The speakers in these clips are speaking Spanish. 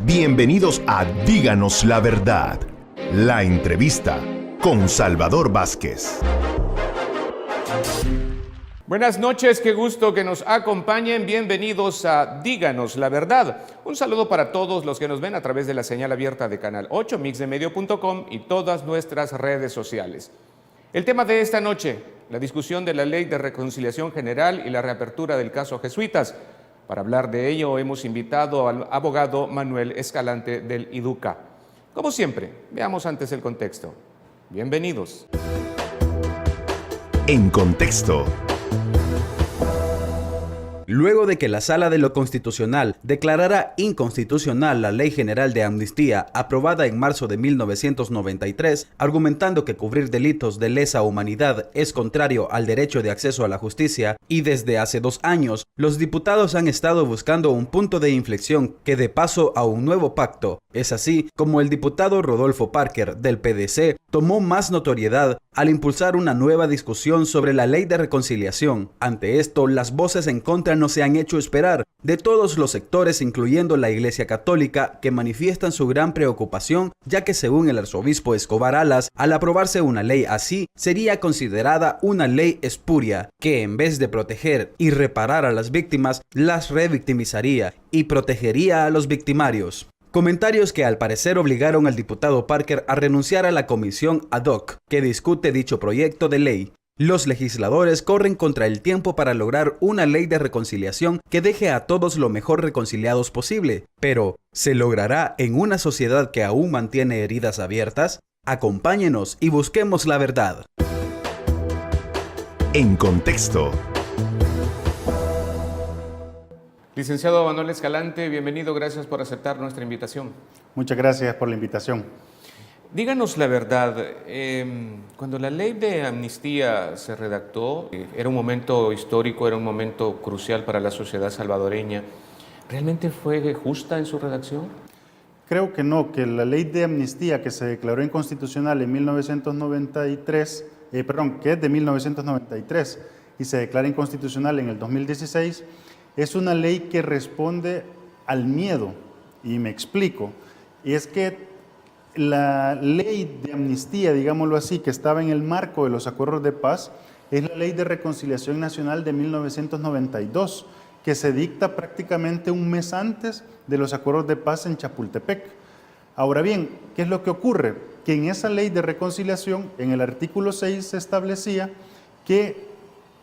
Bienvenidos a Díganos la Verdad, la entrevista con Salvador Vázquez. Buenas noches, qué gusto que nos acompañen. Bienvenidos a Díganos la Verdad. Un saludo para todos los que nos ven a través de la señal abierta de Canal 8, mixdemedio.com y todas nuestras redes sociales. El tema de esta noche, la discusión de la Ley de Reconciliación General y la reapertura del caso Jesuitas. Para hablar de ello hemos invitado al abogado Manuel Escalante del IDUCA. Como siempre, veamos antes el contexto. Bienvenidos. En contexto. Luego de que la Sala de lo Constitucional declarara inconstitucional la Ley General de Amnistía aprobada en marzo de 1993, argumentando que cubrir delitos de lesa humanidad es contrario al derecho de acceso a la justicia, y desde hace 2 años, los diputados han estado buscando un punto de inflexión que dé paso a un nuevo pacto. Es así como el diputado Rodolfo Parker, del PDC, tomó más notoriedad al impulsar una nueva discusión sobre la Ley de Reconciliación. Ante esto, las voces en contra no se han hecho esperar, de todos los sectores, incluyendo la Iglesia Católica, que manifiestan su gran preocupación, ya que según el arzobispo Escobar Alas, al aprobarse una ley así, sería considerada una ley espuria, que en vez de proteger y reparar a las víctimas, las revictimizaría y protegería a los victimarios. Comentarios que al parecer obligaron al diputado Parker a renunciar a la comisión ad hoc que discute dicho proyecto de ley. Los legisladores corren contra el tiempo para lograr una ley de reconciliación que deje a todos lo mejor reconciliados posible. Pero, ¿se logrará en una sociedad que aún mantiene heridas abiertas? Acompáñenos y busquemos la verdad. En contexto. Licenciado Manuel Escalante, bienvenido, gracias por aceptar nuestra invitación. Muchas gracias por la invitación. Díganos la verdad, cuando la ley de amnistía se redactó, era un momento histórico, era un momento crucial para la sociedad salvadoreña. ¿Realmente fue justa en su redacción? Creo que no, que la ley de amnistía que se declaró inconstitucional en 1993, que es de 1993 y se declara inconstitucional en el 2016, es una ley que responde al miedo, y me explico. Y es que la ley de amnistía, digámoslo así, que estaba en el marco de los acuerdos de paz, es la Ley de Reconciliación Nacional de 1992, que se dicta prácticamente un mes antes de los acuerdos de paz en Chapultepec. Ahora bien, ¿qué es lo que ocurre? Que en esa Ley de Reconciliación, en el artículo 6, se establecía que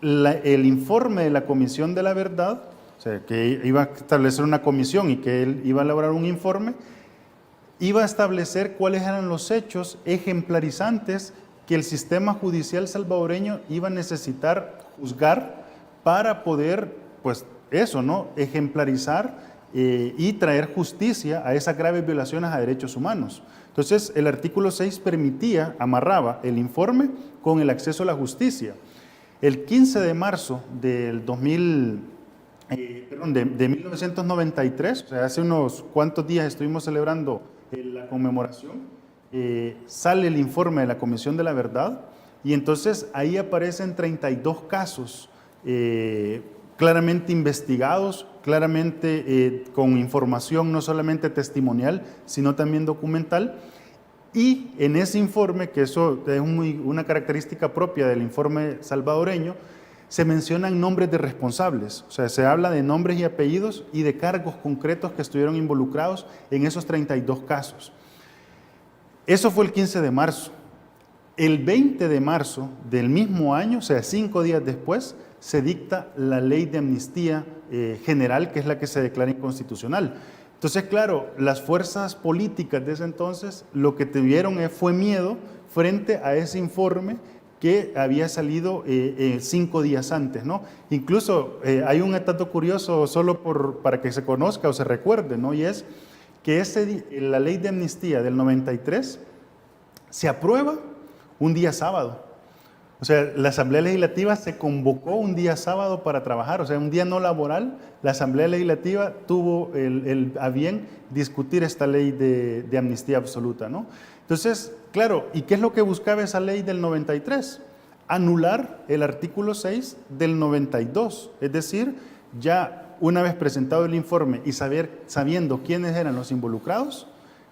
el informe de la Comisión de la Verdad, o sea, que iba a establecer una comisión y que él iba a elaborar un informe, iba a establecer cuáles eran los hechos ejemplarizantes que el sistema judicial salvadoreño iba a necesitar juzgar para poder, pues eso, ¿no?, ejemplarizar y traer justicia a esas graves violaciones a derechos humanos. Entonces, el artículo 6 amarraba el informe con el acceso a la justicia. El 15 de marzo del 1993, o sea, hace unos cuantos días estuvimos celebrando la conmemoración, sale el informe de la Comisión de la Verdad y entonces ahí aparecen 32 casos claramente investigados, claramente con información no solamente testimonial, sino también documental. Y en ese informe, que eso es una característica propia del informe salvadoreño, se mencionan nombres de responsables, o sea, se habla de nombres y apellidos y de cargos concretos que estuvieron involucrados en esos 32 casos. Eso fue el 15 de marzo. El 20 de marzo del mismo año, o sea, 5 días después, se dicta la Ley de Amnistía General, que es la que se declara inconstitucional. Entonces, claro, las fuerzas políticas de ese entonces lo que tuvieron fue miedo frente a ese informe que había salido 5 días antes, ¿no? Incluso hay un dato curioso solo para que se conozca o se recuerde, ¿no? Y es que la ley de amnistía del 93 se aprueba un día sábado. O sea, la Asamblea Legislativa se convocó un día sábado para trabajar, o sea, un día no laboral, la Asamblea Legislativa tuvo a bien discutir esta ley de amnistía absoluta, ¿no? Entonces, claro, ¿y qué es lo que buscaba esa ley del 93? Anular el artículo 6 del 92, es decir, ya una vez presentado el informe y sabiendo quiénes eran los involucrados,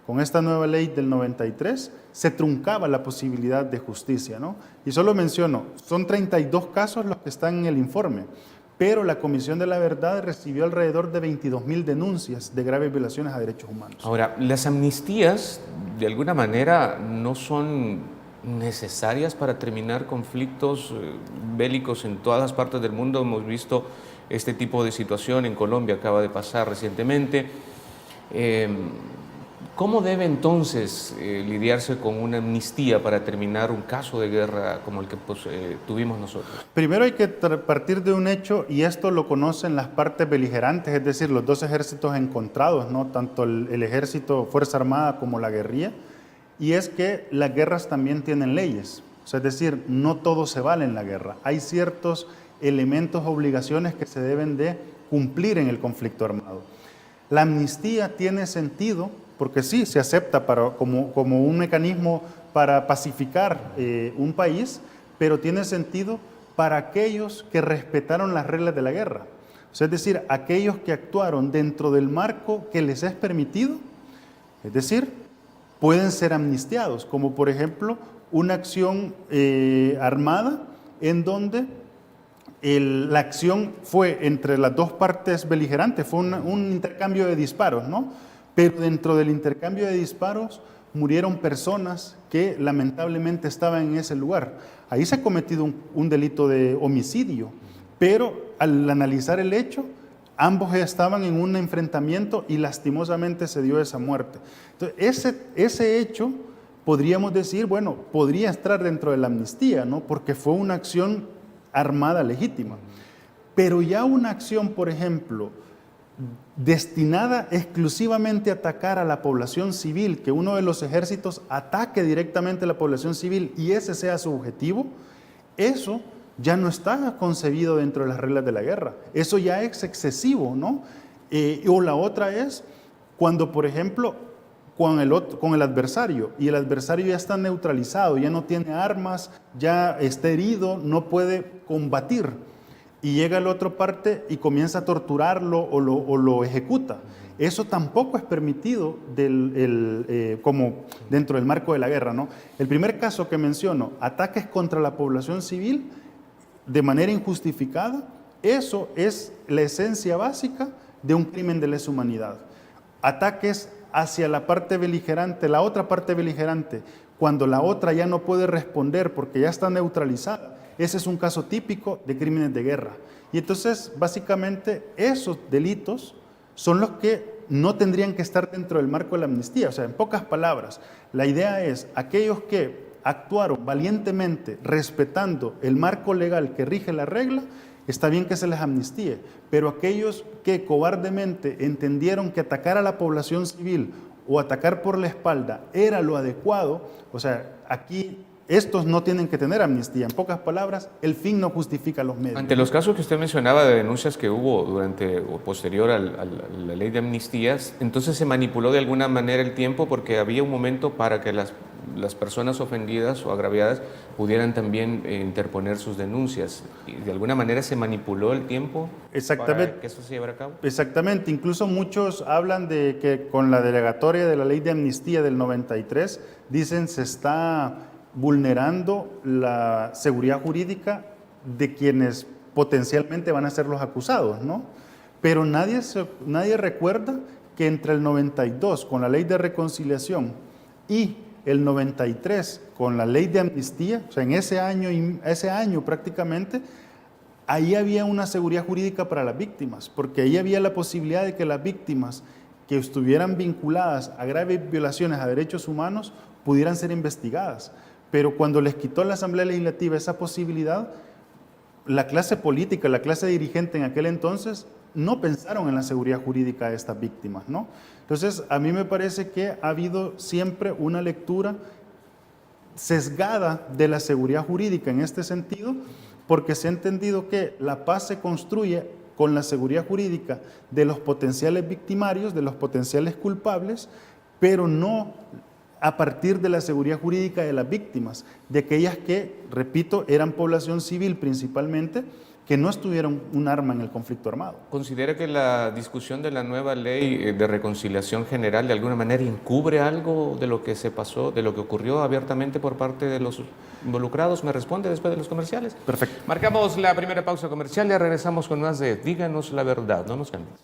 con esta nueva ley del 93 se truncaba la posibilidad de justicia, ¿no? Y solo menciono, son 32 casos los que están en el informe, pero la Comisión de la Verdad recibió alrededor de 22,000 denuncias de graves violaciones a derechos humanos. Ahora, las amnistías de alguna manera no son necesarias para terminar conflictos bélicos en todas las partes del mundo. Hemos visto este tipo de situación en Colombia, acaba de pasar recientemente. ¿Cómo debe entonces lidiarse con una amnistía para terminar un caso de guerra como el que tuvimos nosotros? Primero hay que partir de un hecho, y esto lo conocen las partes beligerantes, es decir, los dos ejércitos encontrados, ¿no? Tanto el ejército, Fuerza Armada, como la guerrilla, y es que las guerras también tienen leyes. O sea, es decir, no todo se vale en la guerra. Hay ciertos elementos, obligaciones que se deben de cumplir en el conflicto armado. La amnistía tiene sentido porque sí, se acepta como un mecanismo para pacificar un país, pero tiene sentido para aquellos que respetaron las reglas de la guerra. O sea, es decir, aquellos que actuaron dentro del marco que les es permitido, es decir, pueden ser amnistiados, como por ejemplo una acción armada en donde la acción fue entre las dos partes beligerantes, fue un intercambio de disparos, ¿no? Pero dentro del intercambio de disparos murieron personas que lamentablemente estaban en ese lugar. Ahí se ha cometido un delito de homicidio, pero al analizar el hecho, ambos estaban en un enfrentamiento y lastimosamente se dio esa muerte. Entonces, ese hecho, podríamos decir, bueno, podría estar dentro de la amnistía, ¿no? Porque fue una acción armada legítima. Pero ya una acción, por ejemplo, destinada exclusivamente a atacar a la población civil, que uno de los ejércitos ataque directamente a la población civil y ese sea su objetivo, eso ya no está concebido dentro de las reglas de la guerra. Eso ya es excesivo, ¿no? O la otra es cuando, por ejemplo, con el adversario, y el adversario ya está neutralizado, ya no tiene armas, ya está herido, no puede combatir, y llega la otra parte y comienza a torturarlo o lo ejecuta. Eso tampoco es permitido como dentro del marco de la guerra, ¿no? El primer caso que menciono, ataques contra la población civil de manera injustificada, eso es la esencia básica de un crimen de lesa humanidad. Ataques hacia la parte beligerante, la otra parte beligerante, cuando la otra ya no puede responder porque ya está neutralizada. Ese es un caso típico de crímenes de guerra. Y entonces, básicamente, esos delitos son los que no tendrían que estar dentro del marco de la amnistía. O sea, en pocas palabras, la idea es aquellos que actuaron valientemente respetando el marco legal que rige la regla, está bien que se les amnistíe, pero aquellos que cobardemente entendieron que atacar a la población civil o atacar por la espalda era lo adecuado, o sea, aquí estos no tienen que tener amnistía. En pocas palabras, el fin no justifica los medios. Ante los casos que usted mencionaba de denuncias que hubo durante o posterior a la ley de amnistías, entonces se manipuló de alguna manera el tiempo porque había un momento para que las personas ofendidas o agraviadas pudieran también interponer sus denuncias. Y de alguna manera se manipuló el tiempo para que eso se llevara a cabo. Exactamente. Incluso muchos hablan de que con la derogatoria de la ley de amnistía del 93, dicen se está vulnerando la seguridad jurídica de quienes potencialmente van a ser los acusados, ¿no? Pero nadie recuerda que entre el 92 con la ley de reconciliación y el 93 con la ley de amnistía, o sea, en ese año prácticamente, ahí había una seguridad jurídica para las víctimas, porque ahí había la posibilidad de que las víctimas que estuvieran vinculadas a graves violaciones a derechos humanos pudieran ser investigadas. Pero cuando les quitó la Asamblea Legislativa esa posibilidad, la clase política, la clase dirigente en aquel entonces, no pensaron en la seguridad jurídica de estas víctimas, ¿no? Entonces, a mí me parece que ha habido siempre una lectura sesgada de la seguridad jurídica en este sentido, porque se ha entendido que la paz se construye con la seguridad jurídica de los potenciales victimarios, de los potenciales culpables, pero no a partir de la seguridad jurídica de las víctimas, de aquellas que, repito, eran población civil principalmente, que no estuvieron un arma en el conflicto armado. ¿Considera que la discusión de la nueva ley de reconciliación general de alguna manera encubre algo de lo que se pasó, de lo que ocurrió abiertamente por parte de los involucrados? Me responde después de los comerciales. Perfecto. Marcamos la primera pausa comercial y regresamos con más de Díganos la Verdad. No nos cambies.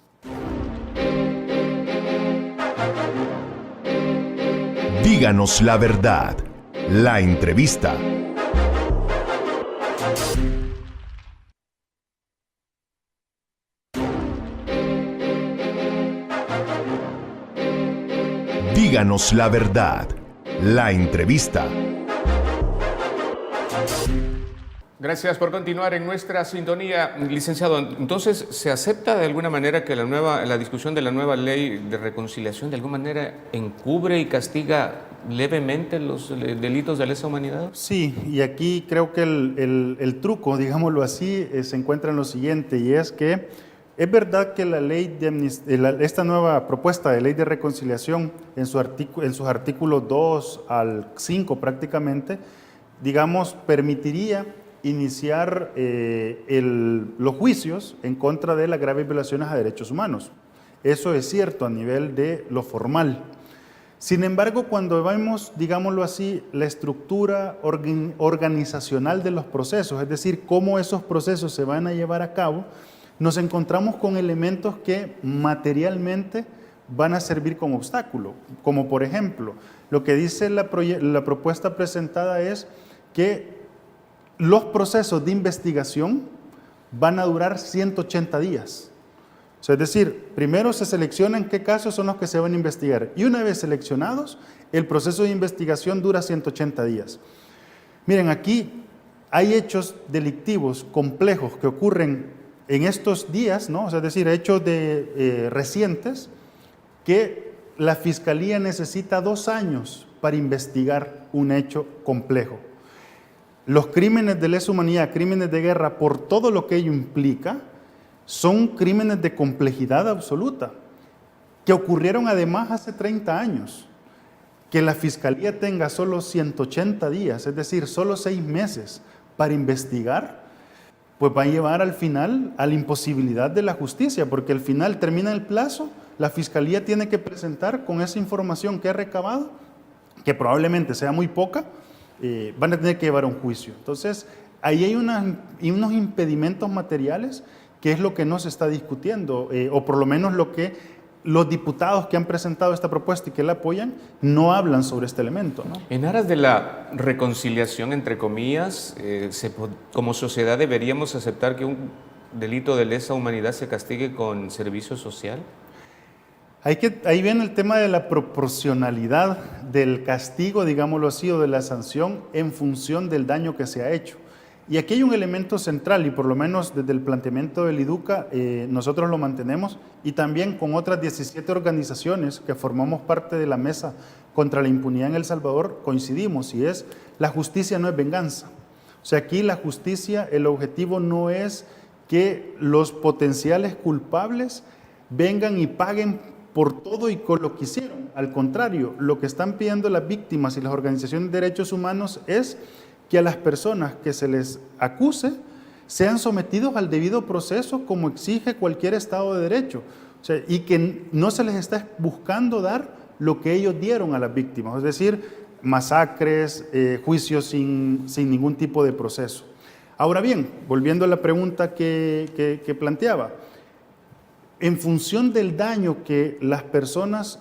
Díganos la verdad. La entrevista. Díganos la verdad. La entrevista. Gracias por continuar en nuestra sintonía, licenciado. Entonces, ¿se acepta de alguna manera que la discusión de la nueva ley de reconciliación de alguna manera encubre y castiga levemente los delitos de lesa humanidad? Sí, y aquí creo que el truco, digámoslo así, se encuentra en lo siguiente, y es que es verdad que la ley de esta nueva propuesta de ley de reconciliación, en sus artículos 2 al 5 prácticamente, digamos, permitiría iniciar los juicios en contra de las graves violaciones a derechos humanos. Eso es cierto a nivel de lo formal. Sin embargo, cuando vemos, digámoslo así, la estructura organizacional de los procesos, es decir, cómo esos procesos se van a llevar a cabo, nos encontramos con elementos que materialmente van a servir como obstáculo, como por ejemplo, lo que dice la propuesta presentada es que los procesos de investigación van a durar 180 días. O sea, es decir, primero se seleccionan qué casos son los que se van a investigar y una vez seleccionados, el proceso de investigación dura 180 días. Miren, aquí hay hechos delictivos complejos que ocurren en estos días, ¿no? O sea, es decir, hechos recientes que la Fiscalía necesita 2 años para investigar un hecho complejo. Los crímenes de lesa humanidad, crímenes de guerra, por todo lo que ello implica, son crímenes de complejidad absoluta, que ocurrieron además hace 30 años. Que la Fiscalía tenga solo 180 días, es decir, solo 6 meses para investigar, pues va a llevar al final a la imposibilidad de la justicia, porque al final termina el plazo, la Fiscalía tiene que presentar con esa información que ha recabado, que probablemente sea muy poca, van a tener que llevar a un juicio. Entonces, ahí hay unos impedimentos materiales que es lo que no se está discutiendo, o por lo menos lo que los diputados que han presentado esta propuesta y que la apoyan no hablan sobre este elemento, ¿no? En aras de la reconciliación, entre comillas, como sociedad deberíamos aceptar que un delito de lesa humanidad se castigue con servicio social. Ahí viene el tema de la proporcionalidad del castigo, digámoslo así, o de la sanción en función del daño que se ha hecho. Y aquí hay un elemento central, y por lo menos desde el planteamiento del IDUCA nosotros lo mantenemos, y también con otras 17 organizaciones que formamos parte de la Mesa contra la Impunidad en El Salvador coincidimos, y es: la justicia no es venganza. O sea, aquí la justicia, el objetivo no es que los potenciales culpables vengan y paguen por todo y con lo que hicieron. Al contrario, lo que están pidiendo las víctimas y las organizaciones de derechos humanos es que a las personas que se les acuse sean sometidos al debido proceso como exige cualquier Estado de Derecho. O sea, y que no se les está buscando dar lo que ellos dieron a las víctimas, es decir, masacres, juicios sin ningún tipo de proceso. Ahora bien, volviendo a la pregunta que planteaba, en función del daño que las personas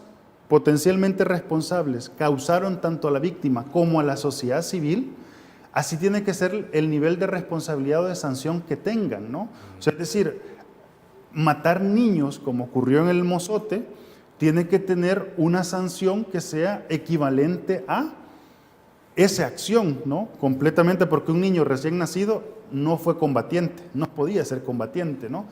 potencialmente responsables causaron tanto a la víctima como a la sociedad civil, así tiene que ser el nivel de responsabilidad o de sanción que tengan, ¿no? O sea, es decir, matar niños, como ocurrió en el Mozote, tiene que tener una sanción que sea equivalente a esa acción, ¿no? Completamente, porque un niño recién nacido no fue combatiente, no podía ser combatiente, ¿no?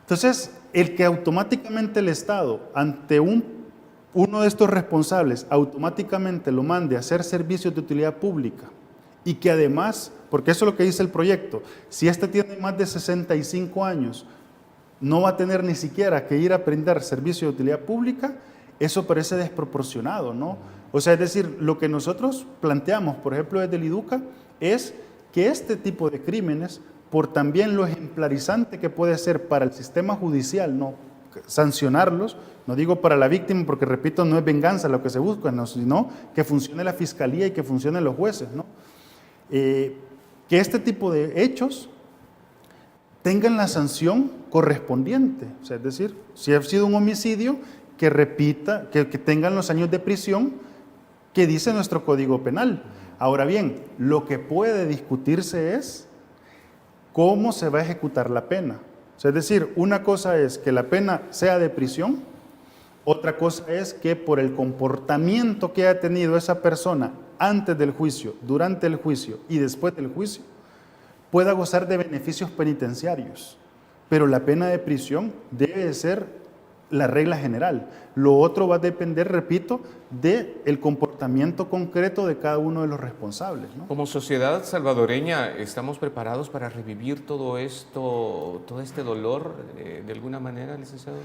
Entonces, el que automáticamente el Estado, ante uno de estos responsables, automáticamente lo mande a hacer servicios de utilidad pública, y que además, porque eso es lo que dice el proyecto, si este tiene más de 65 años, no va a tener ni siquiera que ir a brindar servicio de utilidad pública, eso parece desproporcionado, ¿no? O sea, es decir, lo que nosotros planteamos, por ejemplo, desde el IDUCA, es que este tipo de crímenes por también lo ejemplarizante que puede ser para el sistema judicial, ¿no? Sancionarlos, no digo para la víctima, porque repito, no es venganza lo que se busca, ¿no? Sino que funcione la fiscalía y que funcionen los jueces, ¿no? Que este tipo de hechos tengan la sanción correspondiente, o sea, es decir, si ha sido un homicidio, que repita, que tengan los años de prisión que dice nuestro Código Penal. Ahora bien, lo que puede discutirse es cómo se va a ejecutar la pena. O sea, es decir, una cosa es que la pena sea de prisión, otra cosa es que por el comportamiento que ha tenido esa persona antes del juicio, durante el juicio y después del juicio, pueda gozar de beneficios penitenciarios. Pero la pena de prisión debe de ser la regla general. Lo otro va a depender, repito, del comportamiento concreto de cada uno de los responsables, ¿no? Como sociedad salvadoreña, ¿estamos preparados para revivir todo esto, todo este dolor de alguna manera, licenciado?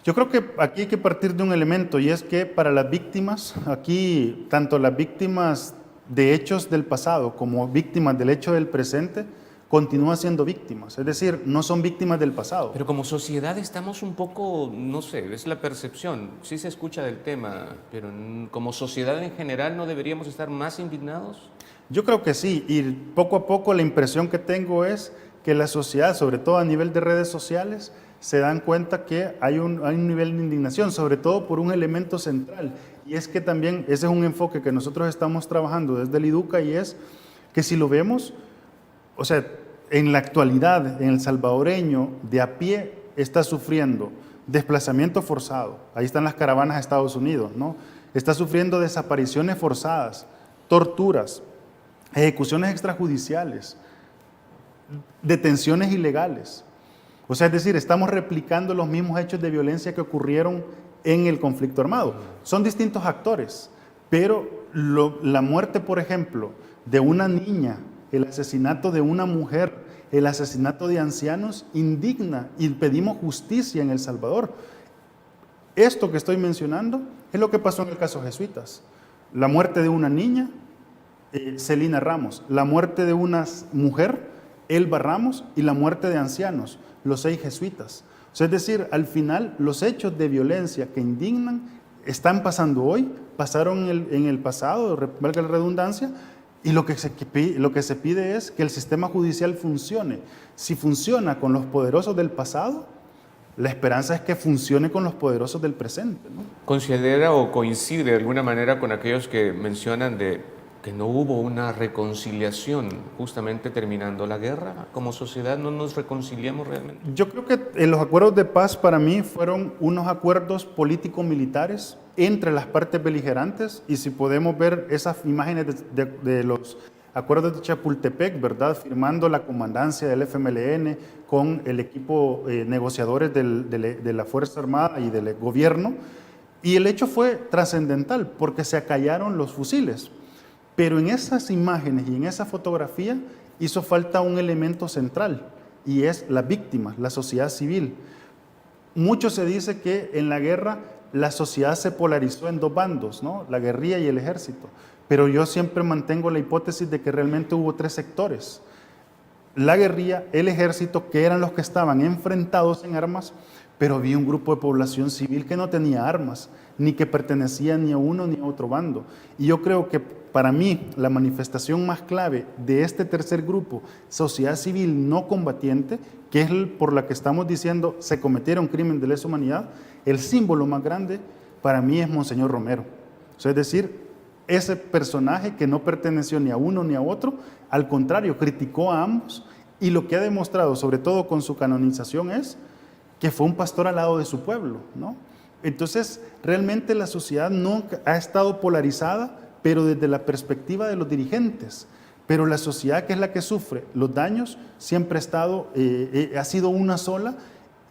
Yo creo que aquí hay que partir de un elemento, y es que para las víctimas, aquí tanto las víctimas de hechos del pasado como víctimas del hecho del presente, continúan siendo víctimas, es decir, no son víctimas del pasado. Pero como sociedad estamos un poco, no sé, es la percepción, sí se escucha del tema, pero como sociedad en general ¿no deberíamos estar más indignados? Yo creo que sí, y poco a poco la impresión que tengo es que la sociedad, sobre todo a nivel de redes sociales, se dan cuenta que hay un nivel de indignación, sobre todo por un elemento central, y es que también ese es un enfoque que nosotros estamos trabajando desde el IDUCA, y es que si lo vemos, o sea, en la actualidad, en el salvadoreño de a pie está sufriendo desplazamiento forzado, ahí están las caravanas a Estados Unidos, ¿no? Está sufriendo desapariciones forzadas, torturas, ejecuciones extrajudiciales, detenciones ilegales. O sea, es decir, estamos replicando los mismos hechos de violencia que ocurrieron en el conflicto armado. Son distintos actores, pero la muerte, por ejemplo, de una niña, el asesinato de una mujer, el asesinato de ancianos, indigna y pedimos justicia en El Salvador. Esto que estoy mencionando es lo que pasó en el caso Jesuitas. La muerte de una niña, Celina Ramos, la muerte de una mujer, Elba Ramos, y la muerte de ancianos, los 6 jesuitas. O sea, es decir, al final los hechos de violencia que indignan están pasando hoy, pasaron en el pasado, valga la redundancia, y lo que se pide es que el sistema judicial funcione. Si funciona con los poderosos del pasado, la esperanza es que funcione con los poderosos del presente, ¿no? ¿Considera o coincide de alguna manera con aquellos que mencionan de que no hubo una reconciliación justamente terminando la guerra? ¿Como sociedad no nos reconciliamos realmente? Yo creo que los acuerdos de paz para mí fueron unos acuerdos político-militares entre las partes beligerantes, y si podemos ver esas imágenes de los acuerdos de Chapultepec, ¿verdad? Firmando la comandancia del FMLN con el equipo negociadores de la Fuerza Armada y del gobierno, y el hecho fue trascendental porque se acallaron los fusiles. Pero en esas imágenes y en esa fotografía hizo falta un elemento central, y es las víctimas, la sociedad civil. Mucho se dice que en la guerra la sociedad se polarizó en 2 bandos, ¿no? La guerrilla y el ejército. Pero yo siempre mantengo la hipótesis de que realmente hubo 3 sectores. La guerrilla, el ejército, que eran los que estaban enfrentados en armas, pero había un grupo de población civil que no tenía armas, ni que pertenecía ni a uno ni a otro bando. Y yo creo que para mí la manifestación más clave de este tercer grupo, sociedad civil no combatiente, que es por la que estamos diciendo se cometieron crímenes de lesa humanidad, el símbolo más grande para mí es Monseñor Romero. O sea, es decir, ese personaje que no perteneció ni a uno ni a otro, al contrario, criticó a ambos, y lo que ha demostrado, sobre todo con su canonización, es que fue un pastor al lado de su pueblo, ¿no? Entonces, realmente la sociedad no ha estado polarizada, pero desde la perspectiva de los dirigentes. Pero la sociedad, que es la que sufre los daños, siempre ha sido una sola,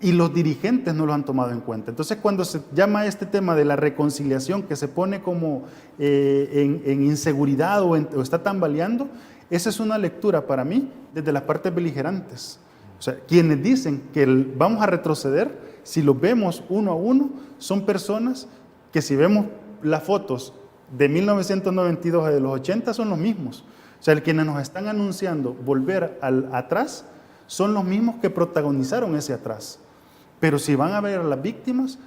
y los dirigentes no lo han tomado en cuenta. Entonces, cuando se llama este tema de la reconciliación, que se pone como en inseguridad o está tambaleando, esa es una lectura para mí desde las partes beligerantes. O sea, quienes dicen que vamos a retroceder, si los vemos uno a uno, son personas que, si vemos las fotos de 1992 a de los 80, son los mismos. O sea, quienes nos están anunciando volver atrás son los mismos que protagonizaron ese atrás. Pero si van a ver a las víctimas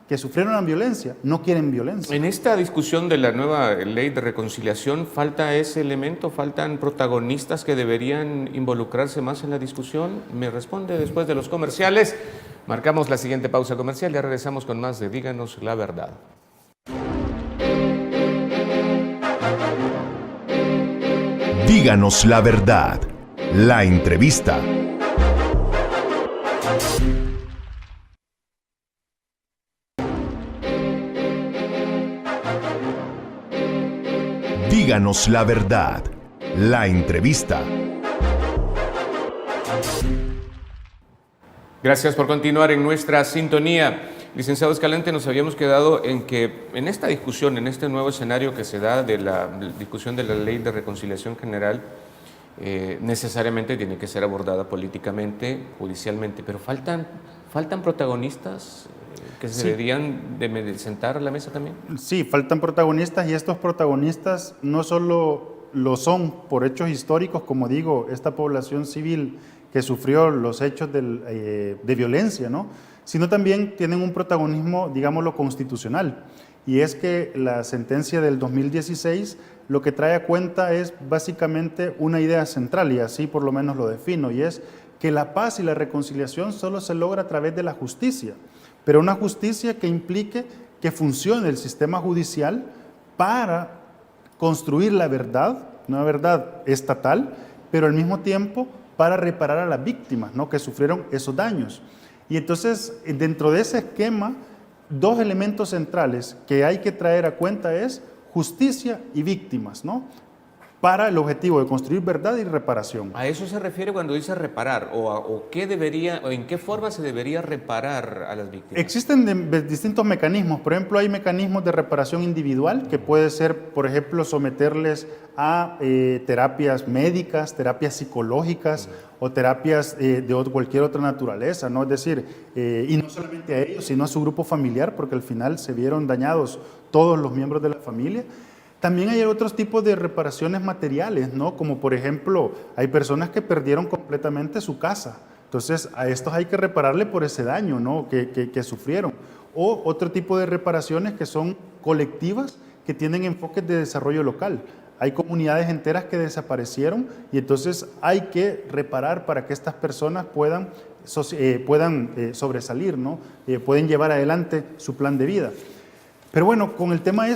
que sufrieron la violencia no quieren violencia. En esta discusión de la nueva ley de reconciliación, ¿falta ese elemento? ¿Faltan protagonistas que deberían involucrarse más en la discusión? Me responde después de los comerciales. Marcamos la siguiente pausa comercial y ya regresamos con más de Díganos la Verdad. Díganos la verdad. La entrevista. Díganos la verdad. La entrevista. Gracias por continuar en nuestra sintonía. Licenciado Escalante, nos habíamos quedado en que en esta discusión, en este nuevo escenario que se da de la discusión de la Ley de Reconciliación General, necesariamente tiene que ser abordada políticamente, judicialmente, pero faltan protagonistas que se deberían de sentar a la mesa también. Sí, faltan protagonistas y estos protagonistas no solo lo son por hechos históricos, como digo, esta población civil que sufrió los hechos de violencia, ¿no?, sino también tienen un protagonismo, digámoslo, constitucional. Y es que la sentencia del 2016 lo que trae a cuenta es básicamente una idea central, y así por lo menos lo defino, y es que la paz y la reconciliación solo se logra a través de la justicia, pero una justicia que implique que funcione el sistema judicial para construir la verdad, una verdad estatal, pero al mismo tiempo para reparar a las víctimas, ¿no?, que sufrieron esos daños. Y entonces, dentro de ese esquema, dos elementos centrales que hay que traer a cuenta es justicia y víctimas, ¿no?, para el objetivo de construir verdad y reparación. ¿A eso se refiere cuando dice reparar? ¿O en qué forma se debería reparar a las víctimas? Existen distintos mecanismos. Por ejemplo, hay mecanismos de reparación individual que puede ser, por ejemplo, someterles a terapias médicas, terapias psicológicas o terapias de cualquier otra naturaleza, ¿no? Es decir, y no solamente a ellos, sino a su grupo familiar, porque al final se vieron dañados todos los miembros de la familia. También hay otros tipos de reparaciones materiales, ¿no? Como por ejemplo, hay personas que perdieron completamente su casa. Entonces, a estos hay que repararle por ese daño, ¿no?, que sufrieron. O otro tipo de reparaciones que son colectivas, que tienen enfoques de desarrollo local. Hay comunidades enteras que desaparecieron y entonces hay que reparar para que estas personas puedan sobresalir, ¿no? Pueden llevar adelante su plan de vida. Pero bueno, con el tema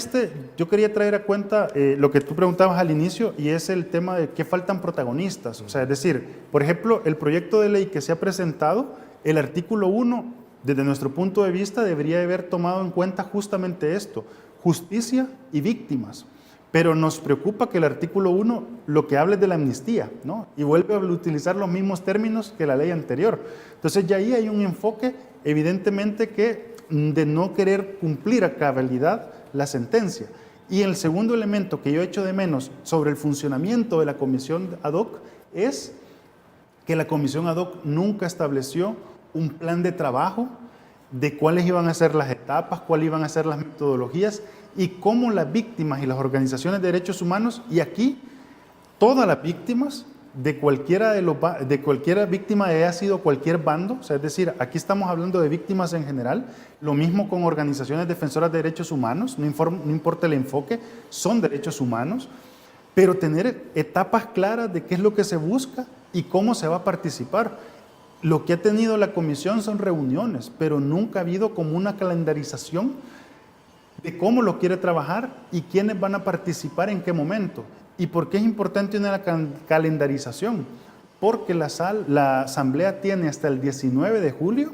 yo quería traer a cuenta lo que tú preguntabas al inicio, y es el tema de que faltan protagonistas. O sea, es decir, por ejemplo, el proyecto de ley que se ha presentado, el artículo 1, desde nuestro punto de vista, debería haber tomado en cuenta justamente esto, justicia y víctimas. Pero nos preocupa que el artículo 1 lo que hable es de la amnistía, ¿no?, y vuelve a utilizar los mismos términos que la ley anterior. Entonces ya ahí hay un enfoque evidentemente de no querer cumplir a cabalidad la sentencia. Y el segundo elemento que yo echo de menos sobre el funcionamiento de la comisión ad hoc es que la comisión ad hoc nunca estableció un plan de trabajo de cuáles iban a ser las etapas, cuáles iban a ser las metodologías y cómo las víctimas y las organizaciones de derechos humanos, y aquí todas las víctimas de cualquiera víctima haya sido cualquier bando, o sea, es decir, aquí estamos hablando de víctimas en general, lo mismo con organizaciones defensoras de derechos humanos, no importa el enfoque, son derechos humanos, pero tener etapas claras de qué es lo que se busca y cómo se va a participar. Lo que ha tenido la comisión son reuniones, pero nunca ha habido como una calendarización de cómo lo quiere trabajar y quiénes van a participar en qué momento. ¿Y por qué es importante una calendarización? Porque la Asamblea tiene hasta el 19 de julio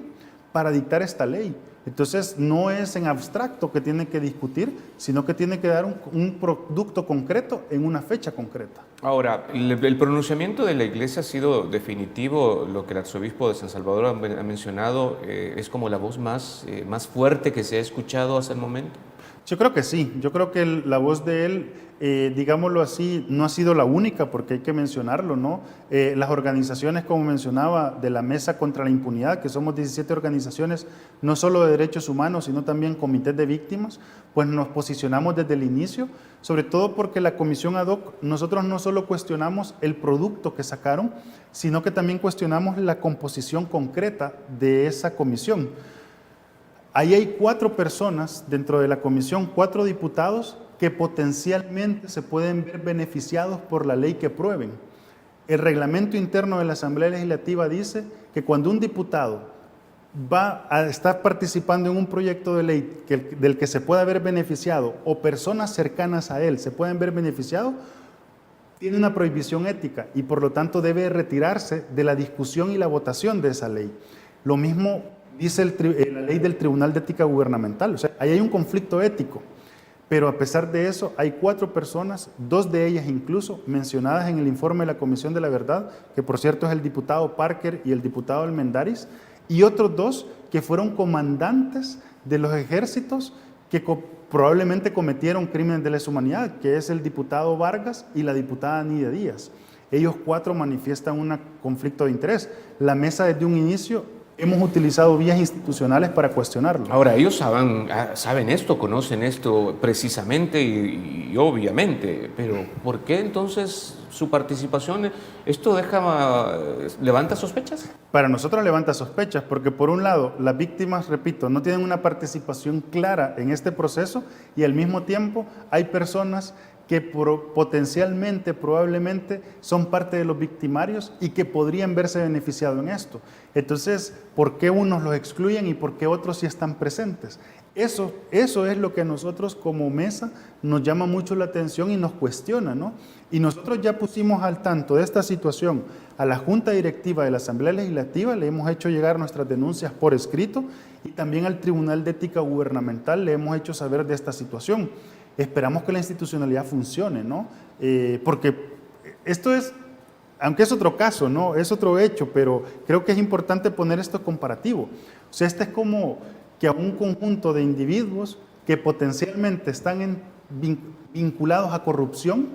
para dictar esta ley. Entonces, no es en abstracto que tiene que discutir, sino que tiene que dar un producto concreto en una fecha concreta. Ahora, el pronunciamiento de la Iglesia ha sido definitivo. Lo que el arzobispo de San Salvador ha mencionado es como la voz más fuerte que se ha escuchado hasta el momento. Yo creo que sí, yo creo que la voz de él, digámoslo así, no ha sido la única, porque hay que mencionarlo, ¿no? Las organizaciones, como mencionaba, de la Mesa contra la Impunidad, que somos 17 organizaciones, no solo de derechos humanos, sino también comités de víctimas, pues nos posicionamos desde el inicio, sobre todo porque la comisión ad hoc, nosotros no solo cuestionamos el producto que sacaron, sino que también cuestionamos la composición concreta de esa comisión. Ahí hay 4 personas dentro de la comisión, 4 diputados que potencialmente se pueden ver beneficiados por la ley que aprueben. El reglamento interno de la Asamblea Legislativa dice que cuando un diputado va a estar participando en un proyecto de ley del que se pueda ver beneficiado o personas cercanas a él se pueden ver beneficiados, tiene una prohibición ética y por lo tanto debe retirarse de la discusión y la votación de esa ley. Lo mismo dice la ley del Tribunal de Ética Gubernamental, o sea, ahí hay un conflicto ético, pero a pesar de eso hay 4 personas, 2 de ellas incluso mencionadas en el informe de la Comisión de la Verdad, que por cierto es el diputado Parker y el diputado Almendaris, y otros 2 que fueron comandantes de los ejércitos que probablemente cometieron crímenes de lesa humanidad, que es el diputado Vargas y la diputada Nidia Díaz. Ellos 4 manifiestan un conflicto de interés. La mesa desde un inicio hemos utilizado vías institucionales para cuestionarlo. Ahora, ellos saben esto, conocen esto precisamente y obviamente, pero ¿por qué entonces su participación, esto levanta sospechas? Para nosotros levanta sospechas, porque por un lado, las víctimas, repito, no tienen una participación clara en este proceso y al mismo tiempo hay personas que potencialmente, probablemente, son parte de los victimarios y que podrían verse beneficiados en esto. Entonces, ¿por qué unos los excluyen y por qué otros sí están presentes? Eso es lo que a nosotros como mesa nos llama mucho la atención y nos cuestiona, ¿no? Y nosotros ya pusimos al tanto de esta situación a la Junta Directiva de la Asamblea Legislativa, le hemos hecho llegar nuestras denuncias por escrito y también al Tribunal de Ética Gubernamental le hemos hecho saber de esta situación. Esperamos que la institucionalidad funcione, ¿no? Porque esto es, aunque es otro caso, ¿no? Es otro hecho, pero creo que es importante poner esto comparativo. O sea, este es como que a un conjunto de individuos que potencialmente están vinculados a corrupción,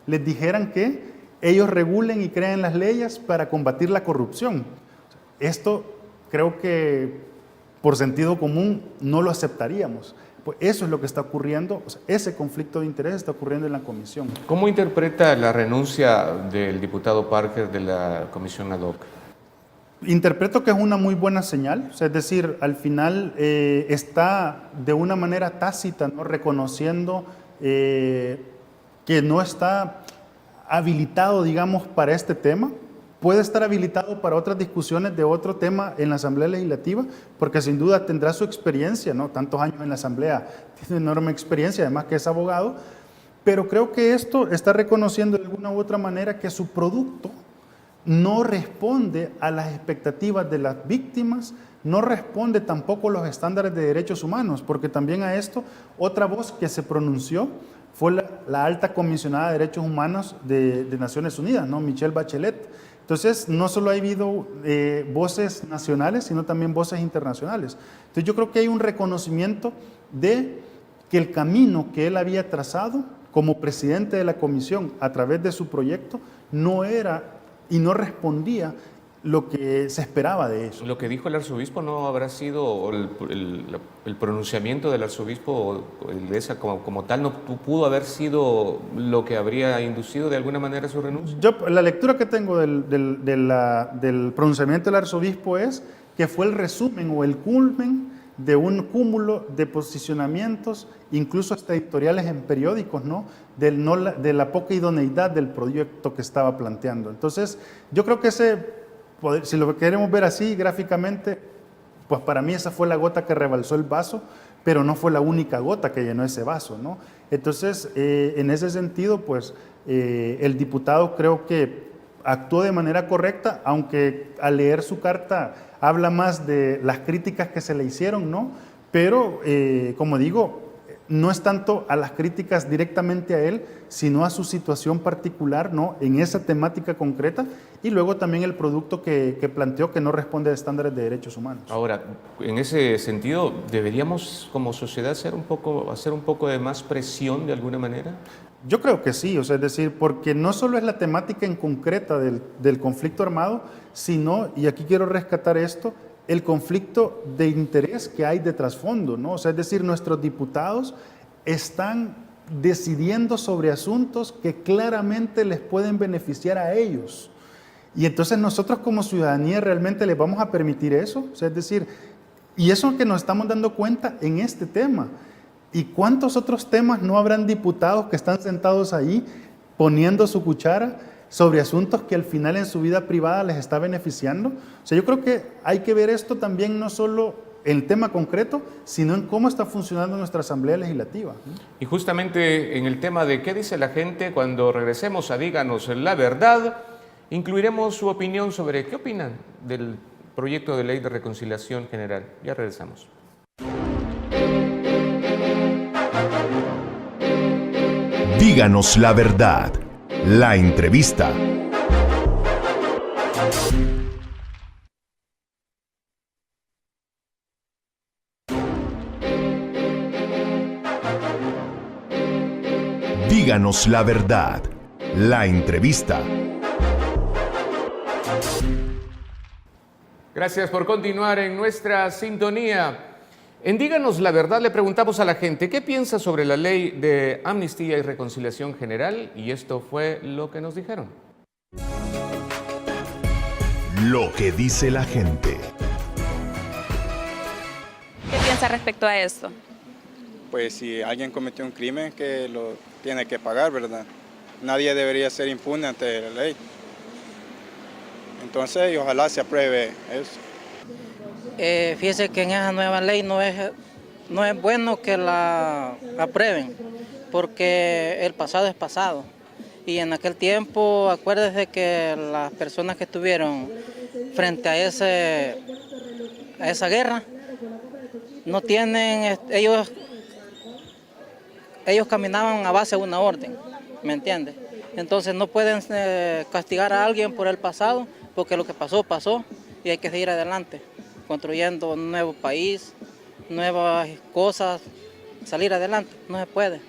les dijeran que ellos regulen y creen las leyes para combatir la corrupción. Esto creo que por sentido común no lo aceptaríamos. Pues eso es lo que está ocurriendo, o sea, ese conflicto de interés está ocurriendo en la comisión. ¿Cómo interpreta la renuncia del diputado Parker de la comisión ad hoc? Interpreto que es una muy buena señal, o sea, es decir, al final está de una manera tácita, ¿no? Reconociendo que no está habilitado, digamos, para este tema. Puede estar habilitado para otras discusiones de otro tema en la Asamblea Legislativa, porque sin duda tendrá su experiencia, ¿no? Tantos años en la Asamblea, tiene enorme experiencia, además que es abogado, pero creo que esto está reconociendo de alguna u otra manera que su producto no responde a las expectativas de las víctimas, no responde tampoco a los estándares de derechos humanos, porque también a esto, otra voz que se pronunció fue la alta comisionada de derechos humanos de Naciones Unidas, ¿no? Michelle Bachelet. Entonces, no solo ha habido voces nacionales, sino también voces internacionales. Entonces, yo creo que hay un reconocimiento de que el camino que él había trazado como presidente de la comisión a través de su proyecto no era y no respondía lo que se esperaba de eso. Lo que dijo el arzobispo no habrá sido el pronunciamiento del arzobispo esa como tal, no pudo haber sido lo que habría inducido de alguna manera su renuncia. La lectura que tengo del pronunciamiento del arzobispo es que fue el resumen o el culmen de un cúmulo de posicionamientos, incluso hasta editoriales en periódicos, ¿no? De la poca idoneidad del proyecto que estaba planteando. Entonces, yo creo que si lo queremos ver así gráficamente, pues para mí esa fue la gota que rebalsó el vaso, pero no fue la única gota que llenó ese vaso, ¿no? Entonces, en ese sentido, pues el diputado creo que actuó de manera correcta, aunque al leer su carta habla más de las críticas que se le hicieron, ¿no? Pero, como digo, no es tanto a las críticas directamente a él, sino a su situación particular, ¿no? En esa temática concreta, y luego también el producto que planteó que no responde a estándares de derechos humanos. Ahora, en ese sentido, ¿deberíamos como sociedad hacer un poco de más presión de alguna manera? Yo creo que sí, o sea, es decir, porque no solo es la temática en concreta del conflicto armado, sino, y aquí quiero rescatar esto, el conflicto de interés que hay de trasfondo, ¿no? O sea, es decir, nuestros diputados están decidiendo sobre asuntos que claramente les pueden beneficiar a ellos. Y entonces nosotros como ciudadanía realmente les vamos a permitir eso, o sea, es decir, y eso que nos estamos dando cuenta en este tema. ¿Y cuántos otros temas no habrán diputados que están sentados ahí poniendo su cuchara sobre asuntos que al final en su vida privada les está beneficiando? O sea, yo creo que hay que ver esto también no solo en el tema concreto, sino en cómo está funcionando nuestra Asamblea Legislativa. Y justamente en el tema de qué dice la gente, cuando regresemos a Díganos la Verdad, incluiremos su opinión sobre qué opinan del proyecto de ley de reconciliación general. Ya regresamos. Díganos la verdad. La entrevista. Díganos la verdad. La entrevista. Gracias por continuar en nuestra sintonía. En Díganos la Verdad le preguntamos a la gente qué piensa sobre la ley de amnistía y reconciliación general, y esto fue lo que nos dijeron. Lo que dice la gente. ¿Qué piensa respecto a esto? Pues si alguien cometió un crimen, que lo tiene que pagar, ¿verdad? Nadie debería ser impune ante la ley. Entonces, ojalá se apruebe eso. Fíjese que en esa nueva ley no es bueno que la aprueben, porque el pasado es pasado. Y en aquel tiempo, acuérdese que las personas que estuvieron frente a esa guerra, no tienen, ellos caminaban a base de una orden, ¿me entiende? Entonces no pueden castigar a alguien por el pasado, porque lo que pasó, pasó, y hay que seguir adelante, construyendo un nuevo país, nuevas cosas, salir adelante. No se puede,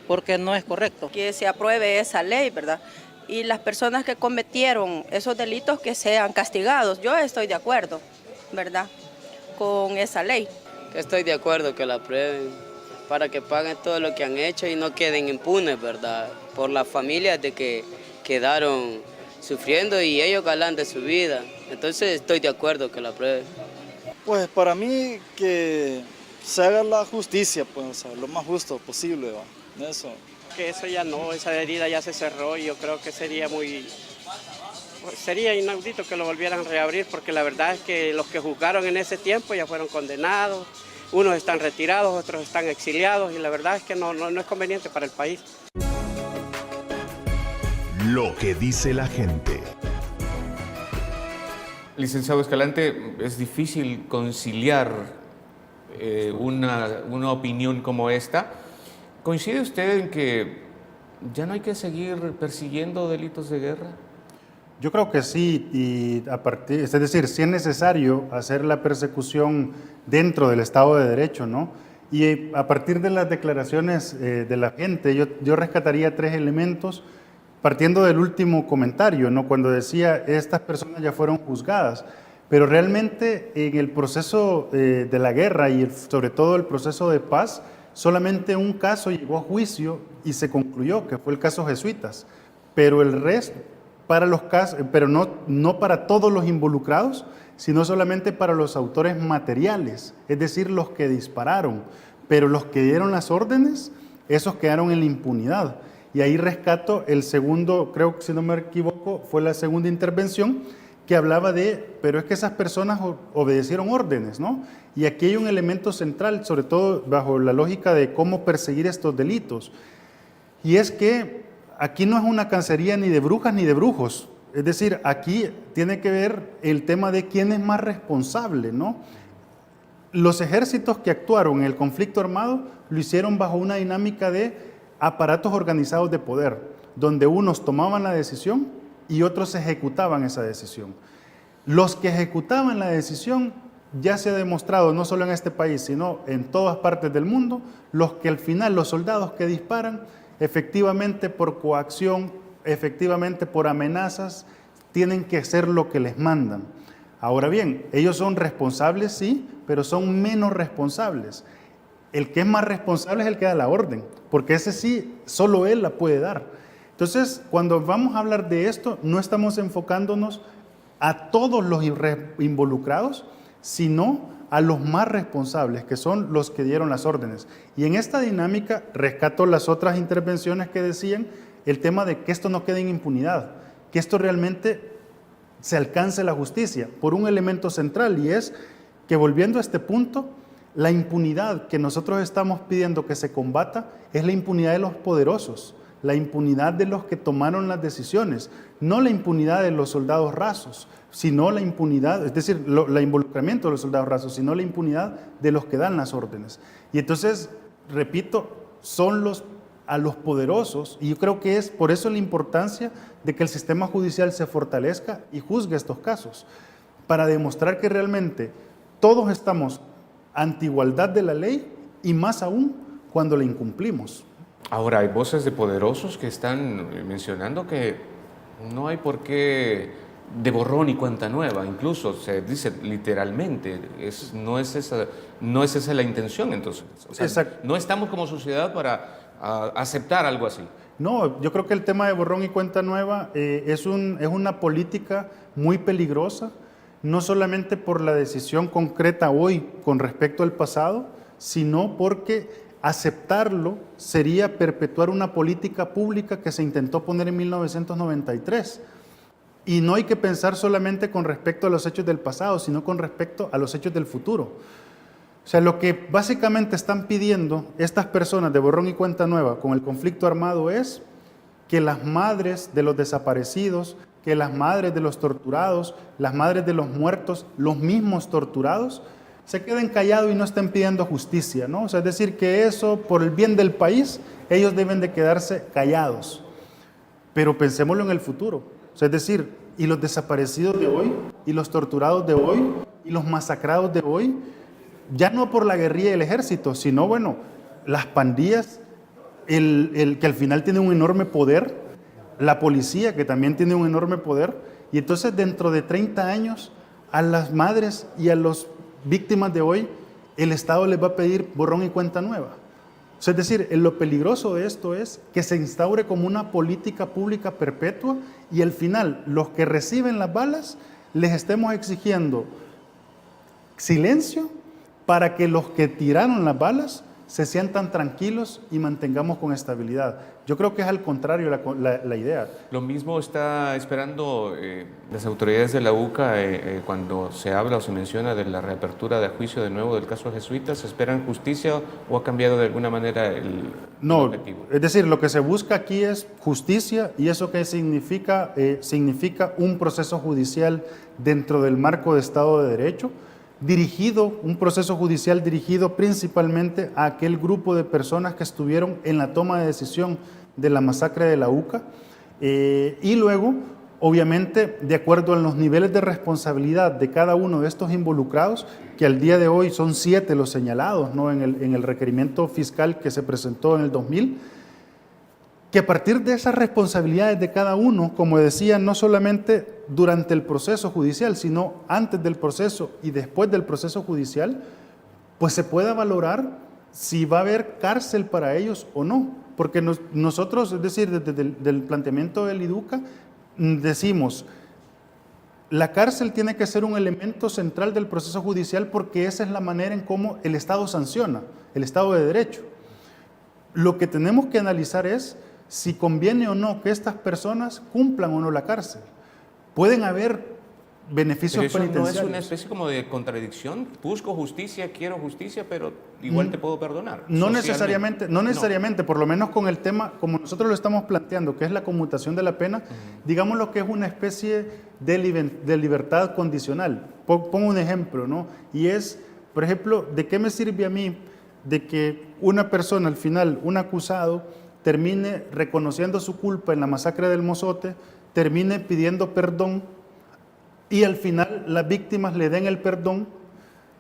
porque no es correcto. Que se apruebe esa ley, ¿verdad? Y las personas que cometieron esos delitos que sean castigados. Yo estoy de acuerdo, ¿verdad?, con esa ley. Estoy de acuerdo que la aprueben para que paguen todo lo que han hecho y no queden impunes, ¿verdad? Por las familias de que quedaron sufriendo y ellos ganan de su vida. Entonces estoy de acuerdo que la aprueben. Pues para mí que se haga la justicia, pues, o sea, lo más justo posible, ¿va? Eso. Que eso ya no, esa herida ya se cerró y yo creo que sería inaudito que lo volvieran a reabrir, porque la verdad es que los que juzgaron en ese tiempo ya fueron condenados, unos están retirados, otros están exiliados y la verdad es que no es conveniente para el país. Lo que dice la gente. Licenciado Escalante, es difícil conciliar una opinión como esta. ¿Coincide usted en que ya no hay que seguir persiguiendo delitos de guerra? Yo creo que sí, y es decir, sí es necesario hacer la persecución dentro del Estado de Derecho, ¿no? Y a partir de las declaraciones de la gente, yo rescataría 3 elementos, partiendo del último comentario, ¿no? Cuando decía, estas personas ya fueron juzgadas, pero realmente en el proceso de la guerra y sobre todo el proceso de paz, solamente un caso llegó a juicio y se concluyó, que fue el caso Jesuitas, pero el resto, para los casos, pero no para todos los involucrados, sino solamente para los autores materiales, es decir, los que dispararon, pero los que dieron las órdenes, esos quedaron en la impunidad. Y ahí rescato el segundo, creo que si no me equivoco, fue la segunda intervención, que hablaba pero es que esas personas obedecieron órdenes, ¿no? Y aquí hay un elemento central, sobre todo bajo la lógica de cómo perseguir estos delitos. Y es que aquí no es una cacería ni de brujas ni de brujos. Es decir, aquí tiene que ver el tema de quién es más responsable, ¿no? los ejércitos que actuaron en el conflicto armado lo hicieron bajo una dinámica de aparatos organizados de poder, donde unos tomaban la decisión y otros ejecutaban esa decisión. Los que ejecutaban la decisión, ya se ha demostrado, no solo en este país, sino en todas partes del mundo, los que al final, los soldados que disparan, efectivamente por coacción, efectivamente por amenazas, tienen que hacer lo que les mandan. Ahora bien, ellos son responsables, sí, pero son menos responsables. El que es más responsable es el que da la orden, porque ese sí, solo él la puede dar. Entonces, cuando vamos a hablar de esto, no estamos enfocándonos a todos los involucrados, sino a los más responsables, que son los que dieron las órdenes. Y en esta dinámica rescato las otras intervenciones que decían el tema de que esto no quede en impunidad, que esto realmente se alcance la justicia por un elemento central, y es que, volviendo a este punto, la impunidad que nosotros estamos pidiendo que se combata es la impunidad de los poderosos, la impunidad de los que tomaron las decisiones, no la impunidad de los soldados rasos, sino la impunidad, es decir, el involucramiento de los soldados rasos, sino la impunidad de los que dan las órdenes. Y entonces, repito, son a los poderosos, y yo creo que es por eso la importancia de que el sistema judicial se fortalezca y juzgue estos casos, para demostrar que realmente todos estamos ante igualdad de la ley, y más aún cuando la incumplimos. Ahora, hay voces de poderosos que están mencionando que no hay por qué de borrón y cuenta nueva, incluso se dice literalmente, no es esa la intención, entonces. O sea, no estamos como sociedad para aceptar algo así. No, yo creo que el tema de borrón y cuenta nueva es una política muy peligrosa, no solamente por la decisión concreta hoy con respecto al pasado, sino porque aceptarlo sería perpetuar una política pública que se intentó poner en 1993. Y no hay que pensar solamente con respecto a los hechos del pasado, sino con respecto a los hechos del futuro. O sea, lo que básicamente están pidiendo estas personas de borrón y cuenta nueva con el conflicto armado es que las madres de los desaparecidos, que las madres de los torturados, las madres de los muertos, los mismos torturados, se queden callados y no estén pidiendo justicia, ¿no? O sea, es decir, que eso, por el bien del país, ellos deben de quedarse callados. Pero pensémoslo en el futuro. O sea, es decir, y los desaparecidos de hoy, y los torturados de hoy, y los masacrados de hoy, ya no por la guerrilla y el ejército, sino, bueno, las pandillas, que al final tiene un enorme poder, la policía, que también tiene un enorme poder, y entonces dentro de 30 años, a las madres y a las víctimas de hoy, el Estado les va a pedir borrón y cuenta nueva. O sea, es decir, lo peligroso de esto es que se instaure como una política pública perpetua, y al final, los que reciben las balas, les estemos exigiendo silencio para que los que tiraron las balas se sientan tranquilos y mantengamos con estabilidad. Yo creo que es al contrario la idea. Lo mismo está esperando las autoridades de la UCA cuando se habla o se menciona de la reapertura de juicio de nuevo del caso de jesuitas. ¿Esperan justicia o ha cambiado de alguna manera el objetivo? Es decir, lo que se busca aquí es justicia, y eso que significa un proceso judicial dentro del marco de Estado de Derecho, un proceso judicial dirigido principalmente a aquel grupo de personas que estuvieron en la toma de decisión de la masacre de la UCA, y luego, obviamente, de acuerdo a los niveles de responsabilidad de cada uno de estos involucrados, que al día de hoy son 7 los señalados, ¿no?, en el requerimiento fiscal que se presentó en el 2000, que a partir de esas responsabilidades de cada uno, como decía, no solamente durante el proceso judicial, sino antes del proceso y después del proceso judicial, pues se pueda valorar si va a haber cárcel para ellos o no. Porque nosotros, es decir, desde el planteamiento del IDUCA, decimos, la cárcel tiene que ser un elemento central del proceso judicial, porque esa es la manera en cómo el Estado sanciona, el Estado de Derecho. Lo que tenemos que analizar es si conviene o no que estas personas cumplan o no la cárcel. Pueden haber beneficios penitenciarios. ¿No es una especie como de contradicción? Busco justicia, quiero justicia, pero igual te puedo perdonar. No necesariamente, por lo menos con el tema, como nosotros lo estamos planteando, que es la conmutación de la pena, digamos lo que es una especie de libertad condicional. Pongo un ejemplo, ¿no? Y es Por ejemplo, ¿de qué me sirve a mí de que una persona al final, un acusado, termine reconociendo su culpa en la masacre del Mozote, termine pidiendo perdón y al final las víctimas le den el perdón?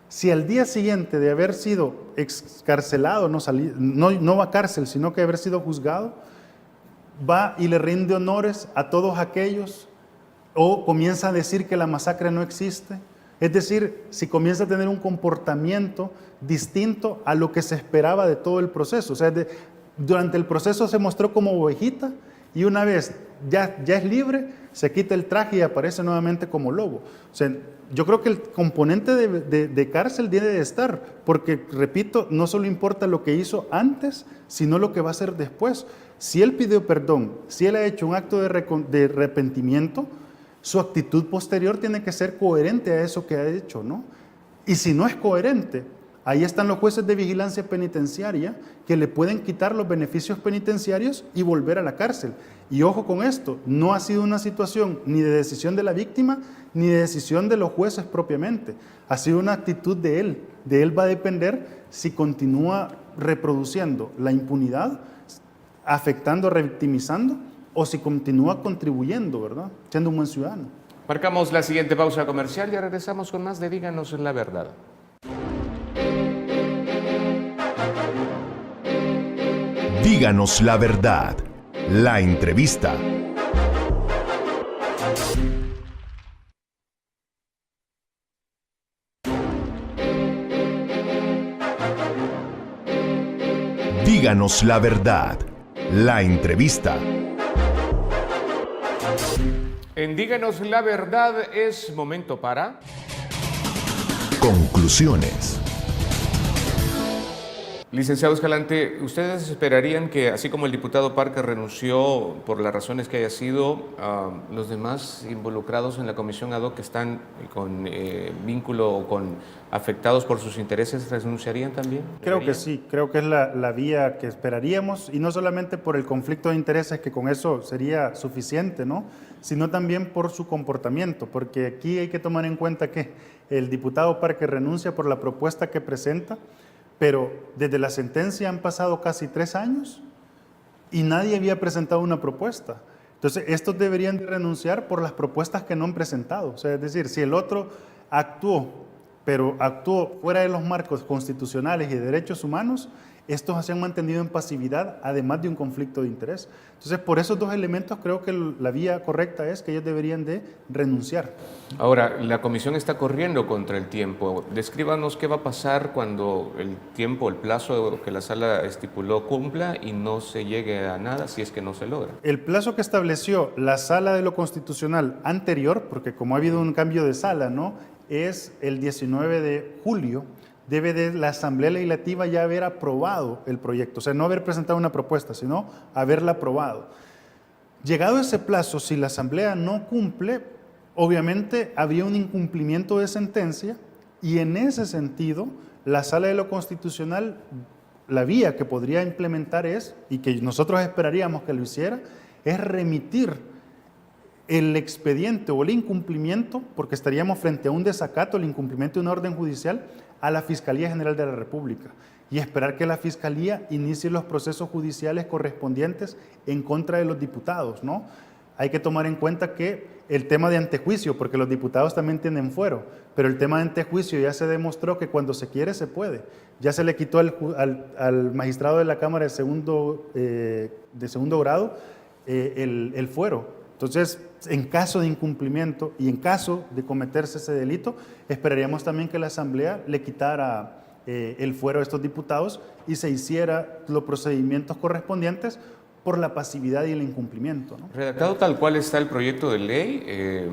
Si al día siguiente de haber sido excarcelado, no va a cárcel, sino que haber sido juzgado, va y le rinde honores a todos aquellos, o comienza a decir que la masacre no existe. Es decir, si comienza a tener un comportamiento distinto a lo que se esperaba de todo el proceso. O sea, durante el proceso se mostró como ovejita y una vez ya es libre, se quita el traje y aparece nuevamente como lobo. O sea, yo creo que el componente de cárcel debe de estar, porque, repito, no solo importa lo que hizo antes, sino lo que va a hacer después. Si él pidió perdón, si él ha hecho un acto de arrepentimiento, su actitud posterior tiene que ser coherente a eso que ha hecho, ¿no? Y si no es coherente, ahí están los jueces de vigilancia penitenciaria que le pueden quitar los beneficios penitenciarios y volver a la cárcel. Y ojo con esto, no ha sido una situación ni de decisión de la víctima ni de decisión de los jueces propiamente. Ha sido una actitud de él. De él va a depender si continúa reproduciendo la impunidad, afectando, revictimizando, o si continúa contribuyendo, ¿verdad? Siendo un buen ciudadano. Marcamos la siguiente pausa comercial y regresamos con más de Díganos la Verdad. Díganos la verdad. La entrevista. Díganos la verdad. La entrevista. En Díganos la Verdad es momento para... Conclusiones. Licenciado Escalante, ¿ustedes esperarían que, así como el diputado Parker renunció por las razones que haya sido, los demás involucrados en la comisión ad hoc que están con vínculo o con afectados por sus intereses renunciarían también? Creo que sí, creo que es la vía que esperaríamos, y no solamente por el conflicto de intereses, que con eso sería suficiente, ¿no? Sino también por su comportamiento, porque aquí hay que tomar en cuenta que el diputado Parker renuncia por la propuesta que presenta, pero desde la sentencia han pasado casi 3 años y nadie había presentado una propuesta. Entonces, estos deberían de renunciar por las propuestas que no han presentado. O sea, es decir, si el otro actuó, pero actuó fuera de los marcos constitucionales y de derechos humanos, estos se han mantenido en pasividad, además de un conflicto de interés. Entonces, por esos dos elementos, creo que la vía correcta es que ellos deberían de renunciar. Ahora, la comisión está corriendo contra el tiempo. Descríbanos qué va a pasar cuando el tiempo, el plazo que la sala estipuló cumpla y no se llegue a nada, si es que no se logra. El plazo que estableció la sala de lo constitucional anterior, porque como ha habido un cambio de sala, ¿no?, es el 19 de julio, debe de la Asamblea Legislativa ya haber aprobado el proyecto, o sea, no haber presentado una propuesta, sino haberla aprobado. Llegado ese plazo, si la Asamblea no cumple, obviamente habría un incumplimiento de sentencia, y en ese sentido, la Sala de lo Constitucional, la vía que podría implementar es, y que nosotros esperaríamos que lo hiciera, es remitir el expediente o el incumplimiento, porque estaríamos frente a un desacato, el incumplimiento de una orden judicial, a la Fiscalía General de la República, y esperar que la Fiscalía inicie los procesos judiciales correspondientes en contra de los diputados, ¿no? Hay que tomar en cuenta que el tema de antejuicio, porque los diputados también tienen fuero, pero el tema de antejuicio ya se demostró que cuando se quiere se puede. Ya se le quitó al magistrado de la Cámara de segundo grado el fuero. Entonces, en caso de incumplimiento y en caso de cometerse ese delito, esperaríamos también que la Asamblea le quitara el fuero a estos diputados y se hiciera los procedimientos correspondientes por la pasividad y el incumplimiento, ¿no? Redactado tal cual está el proyecto de ley,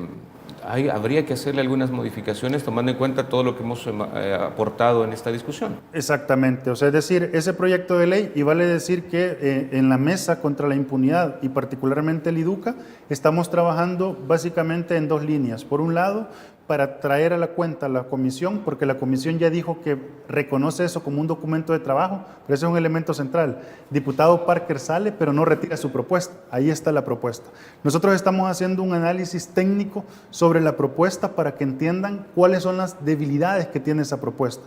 habría que hacerle algunas modificaciones tomando en cuenta todo lo que hemos aportado en esta discusión. Exactamente, o sea, es decir, ese proyecto de ley, y vale decir que en la mesa contra la impunidad y particularmente el IDUCA, estamos trabajando básicamente en 2 líneas. Por un lado, para traer a la cuenta a la comisión, porque la comisión ya dijo que reconoce eso como un documento de trabajo, pero ese es un elemento central. Diputado Parker sale, pero no retira su propuesta. Ahí está la propuesta. Nosotros estamos haciendo un análisis técnico sobre la propuesta para que entiendan cuáles son las debilidades que tiene esa propuesta.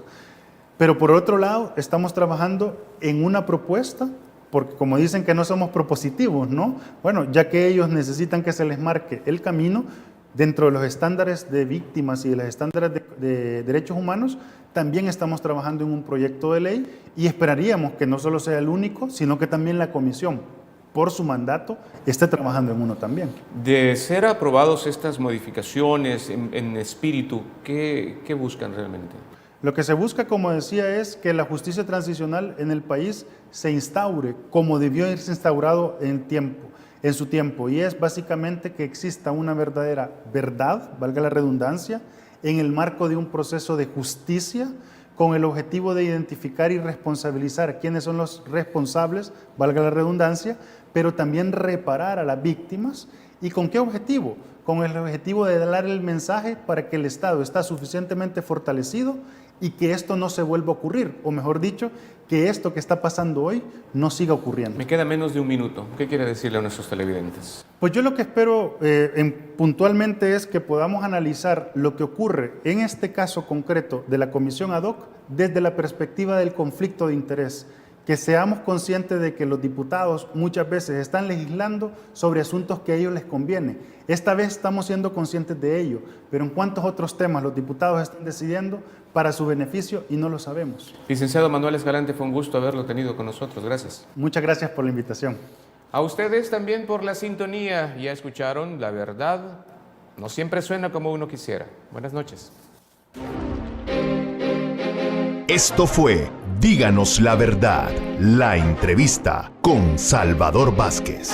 Pero por otro lado, estamos trabajando en una propuesta, porque como dicen que no somos propositivos, ¿no? Bueno, ya que ellos necesitan que se les marque el camino, dentro de los estándares de víctimas y de los estándares de derechos humanos, también estamos trabajando en un proyecto de ley y esperaríamos que no solo sea el único, sino que también la comisión, por su mandato, esté trabajando en uno también. De ser aprobados estas modificaciones en espíritu, ¿qué buscan realmente? Lo que se busca, como decía, es que la justicia transicional en el país se instaure como debió haberse instaurado en su tiempo, y es básicamente que exista una verdadera verdad, valga la redundancia, en el marco de un proceso de justicia con el objetivo de identificar y responsabilizar quiénes son los responsables, valga la redundancia, pero también reparar a las víctimas. ¿Y con qué objetivo? Con el objetivo de dar el mensaje para que el Estado está suficientemente fortalecido y que esto no se vuelva a ocurrir, o mejor dicho, que esto que está pasando hoy no siga ocurriendo. Me queda menos de un minuto. ¿Qué quiere decirle a nuestros televidentes? Pues yo lo que espero puntualmente es que podamos analizar lo que ocurre en este caso concreto de la Comisión Ad Hoc desde la perspectiva del conflicto de interés, que seamos conscientes de que los diputados muchas veces están legislando sobre asuntos que a ellos les conviene. Esta vez estamos siendo conscientes de ello, pero en cuántos otros temas los diputados están decidiendo para su beneficio y no lo sabemos. Licenciado Manuel Escalante, fue un gusto haberlo tenido con nosotros. Gracias. Muchas gracias por la invitación. A ustedes también por la sintonía. Ya escucharon, la verdad no siempre suena como uno quisiera. Buenas noches. Esto fue Díganos la Verdad, la entrevista con Salvador Vázquez.